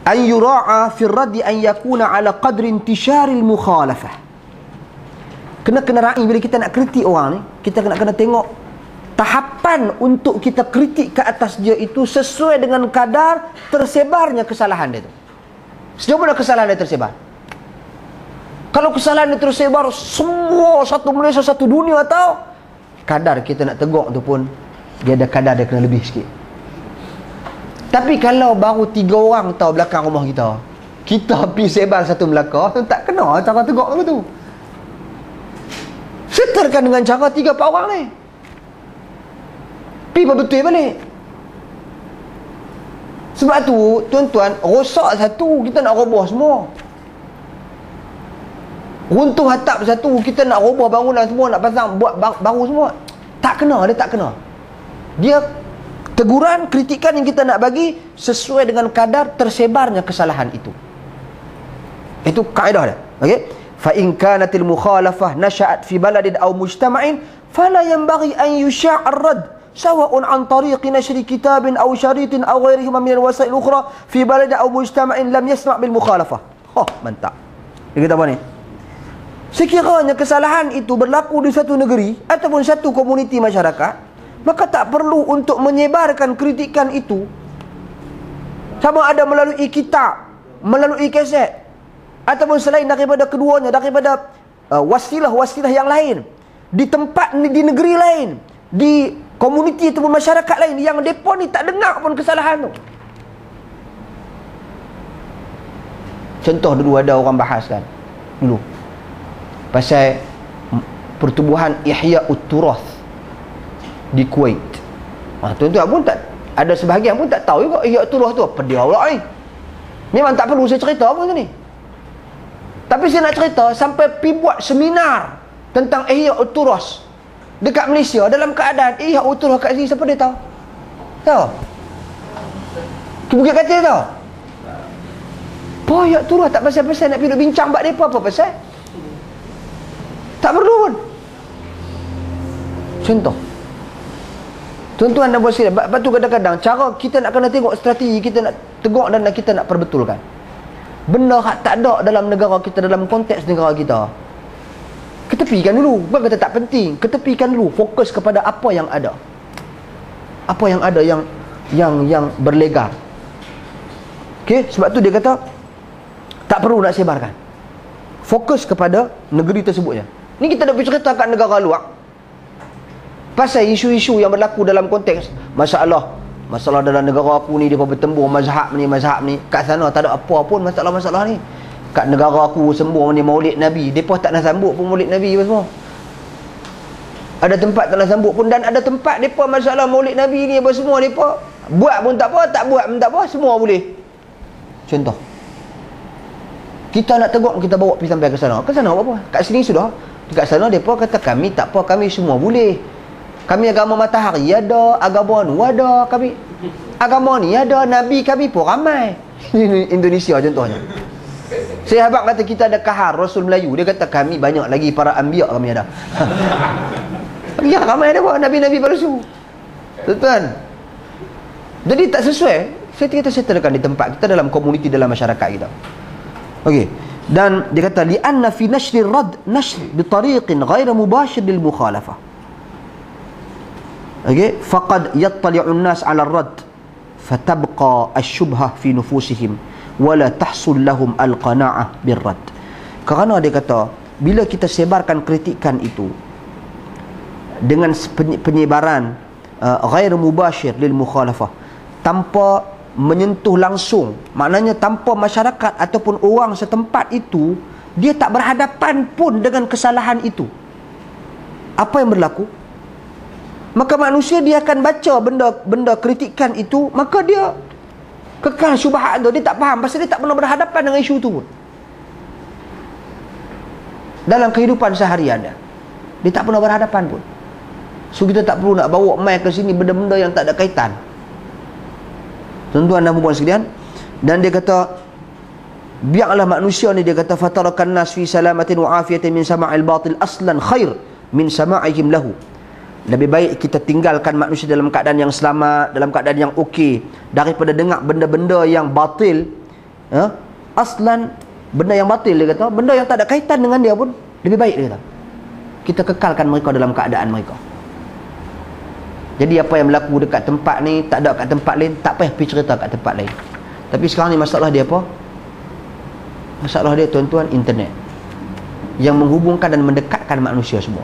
an yura'a fi raddi an yakuna ala qadri intisharil mukhalafah. Kena raih bila kita nak kritik orang ni, kita kena tengok tahapan untuk kita kritik ke atas dia itu sesuai dengan kadar tersebarnya kesalahan dia tu. Sejauh mana kesalahan dia tersebar? Kalau kesalahan dia tersebar semua satu Malaysia, satu dunia, atau kadar kita nak tegur tu pun dia ada kadar dia kena lebih sikit. Tapi kalau baru 3 orang tahu belakang rumah kita, kita pergi sebar satu Melaka, tak kena cara tegur tu. Setelkan dengan cara 3-4 orang ni. Pergi betul balik. Sebab tu, tuan-tuan, rosak satu, kita nak roboh semua. Runtuh atap satu, kita nak roboh bangunan semua, nak pasang, buat baru semua. Tak kena, dia tak kena. Dia teguran, kritikan yang kita nak bagi sesuai dengan kadar tersebarnya kesalahan itu. Itu kaedah dia. Okey? Fa in kanatil mukhalafah nasha'at fi baladin aw mujtama'in fala yanbaghi an yusha'a ar-radd sawa'un an tariqi nashri kitabin aw sharitin aw ghairihima min al-wasa'il ukhra fi baladin aw mujtama'in lam yasma' bil mukhalafah. Mantap. Dia kata apa ni? Sekiranya kesalahan itu berlaku di satu negeri ataupun satu komuniti masyarakat, maka tak perlu untuk menyebarkan kritikan itu, sama ada melalui kitab, melalui kaset, ataupun selain daripada keduanya, daripada wasilah-wasilah yang lain, di tempat, di negeri lain, di komuniti ataupun masyarakat lain yang mereka ni tak dengar pun kesalahan tu. Contoh dulu ada orang bahas kan dulu pasal pertubuhan Ihya'ut Turath di Kuwait. Tuan-tuan pun tak, ada sebahagian pun tak tahu juga Ihya'ut Turath tu apa dia pula ni. Memang tak perlu saya cerita pun ni. Tapi saya nak cerita sampai pergi buat seminar tentang Ihya'ut Turath dekat Malaysia dalam keadaan Ihya'ut Turath kat sini, siapa dia tahu? Tahu? Ke Bukit Katil tahu? Apa Ihya'ut Turath tak pasal-pasal nak pergi bincang buat mereka apa pasal? Tak perlu pun. Contoh, tuan-tuan dan puan sekalian, sebab tu kadang-kadang cara kita nak kena tengok strategi kita nak tegur dan kita nak perbetulkan. Benda hak tak ada dalam negara kita, dalam konteks negara kita, ketepikan dulu. Bukan kata tak penting, ketepikan dulu, fokus kepada apa yang ada. Apa yang ada yang berlegar. Okey, sebab tu dia kata tak perlu nak sebarkan. Fokus kepada negeri tersebutnya. Ni kita dah bercerita kat negara luar pasal isu-isu yang berlaku dalam konteks masalah dalam negara aku ni, dia bertembur mazhab ni. Kat sana tak ada apa pun masalah-masalah ni. Kat negara aku sembur ni Maulid Nabi, depa tak nak sambut pun Maulid Nabi apa semua. Ada tempat tak nak sambut pun, dan ada tempat depa masalah Maulid Nabi ni apa semua depa buat pun tak apa, tak buat pun tak apa, semua boleh. Contoh, kita nak tegur, kita bawa pergi sampai ke sana. Ke sana apa? Kat sini sudah. Dekat sana depa kata kami tak apa, kami semua boleh. Kami agama matahari ada, agama nu ada, kami agama ni ada, nabi kami pun ramai. Indonesia contohnya. Sahabat kata kita ada kahar Rasul Melayu, dia kata kami banyak lagi para anbiya kami ada. Ya, ramai ada nabi-nabi palsu. Tuan-tuan. Jadi tak sesuai. Kita settlekan di tempat kita, dalam komuniti, dalam masyarakat kita. Okey. Dan dia kata li'anna fi nashri ar-radd nashr bi tariqin ghair mubashir lil mukhalafah. Okey, faqad yattali'u an-nas 'ala ar-radd fatabqa ash-shubhah fi nufusihim wa la tahsul lahum al-qana'ah bir-radd. Kerana dia kata bila kita sebarkan kritikan itu dengan penyebaran ghair mubashir lil mukhalafah, tanpa menyentuh langsung, maknanya tanpa masyarakat ataupun orang setempat itu, dia tak berhadapan pun dengan kesalahan itu, apa yang berlaku, maka manusia dia akan baca benda kritikan itu, maka dia kekal syubhat tu, dia tak faham pasal dia tak pernah berhadapan dengan isu tu pun dalam kehidupan seharian dia tak pernah berhadapan pun. So kita tak perlu nak bawa mic ke sini benda-benda yang tak ada kaitan, tuan-tuan dan puan sekalian. Dan dia kata biarlah manusia ni, dia kata fatarakan nas fi salamatin wa afiyatin min sama'il batil aslan khair min sama'ihim lahu. Lebih baik kita tinggalkan manusia dalam keadaan yang selamat, dalam keadaan yang okey, daripada dengar benda-benda yang batil aslan benda yang batil, dia kata, benda yang tak ada kaitan dengan dia pun lebih baik, dia kata. Kita kekalkan mereka dalam keadaan mereka. Jadi apa yang berlaku dekat tempat ni tak ada kat tempat lain, tak payah pergi cerita kat tempat lain. Tapi sekarang ni masalah dia apa? Masalah dia tuan-tuan, internet yang menghubungkan dan mendekatkan manusia semua.